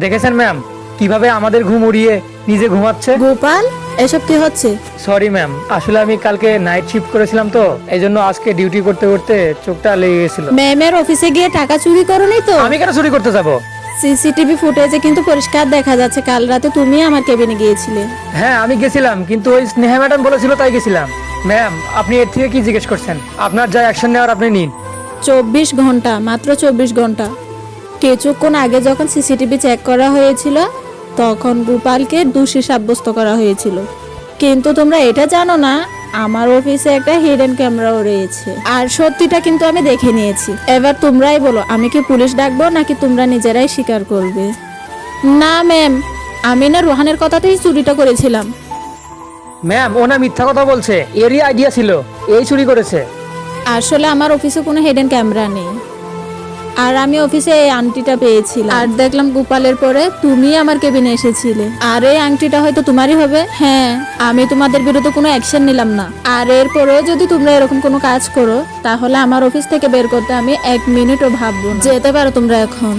দেখেছেন ম্যাম কিভাবে আমাদের ঘুম উড়িয়ে নিজে ঘুমাচ্ছে। গোপাল, এসব কি হচ্ছে? সরি ম্যাম, আসলে আমি কালকে নাইট শিফট করেছিলাম তো, এই জন্য আজকে ডিউটি করতে করতে চোখটা লেগে গেছিল। ম্যামের অফিসে গিয়ে টাকা চুরি করোনি তো? আমি কেন চুরি করতে যাব? সিসিটিভি ফুটেজে কিন্তু পরিষ্কার দেখা যাচ্ছে কাল রাতে তুমি আমার কেবিনে গিয়েছিলে। হ্যাঁ আমি গেছিলাম, কিন্তু ওই স্নেহা ম্যাডাম বলেছিল তাই গেছিলাম। ম্যাম আপনি এর থেকে কি জিজ্ঞেস করছেন? আপনার যা অ্যাকশন নেওয়ার আপনি নিন। 24 ঘন্টা, মাত্র 24 ঘন্টা। কিছুক্ষণ আগে যখন সিসিটিভি চেক করা হয়েছিল তখন গোপালকে দোষী সাব্যস্ত করা হয়েছিল, কিন্তু তোমরা এটা জানো না আমার অফিসে একটা হিডেন ক্যামেরাও রয়েছে। আর সত্যিটা কিন্তু আমি দেখে নিয়েছি। এবার তোমরাই বলো, আমি কি পুলিশ ডাকবো নাকি তোমরা নিজেরাই স্বীকার করবে? না ম্যাম, আমি না রোহানের কথাতেই চুরিটা করেছিলাম। ম্যাম ও না মিথ্যা কথা বলছে, এরই আইডিয়া ছিল, এই চুরি করেছে। আসলে আমার অফিসে কোনো হিডেন ক্যামেরা নেই, আর আমি অফিসে এই আংটিটা পেয়েছিলাম আর দেখলাম গোপালের পরে তুমি আমার কেবিনে এসেছিলে। আর এই আংটিটা হয়তো তোমারই হবে। হ্যাঁ, আমি তোমাদের বিরুদ্ধে কোনো অ্যাকশন নিলাম না। আর এরপরেও যদি তোমরা এরকম কোনো কাজ করো তাহলে আমার অফিস থেকে বের করতে আমি 1 মিনিটও ভাববো না। যেতে পারো তোমরা এখন।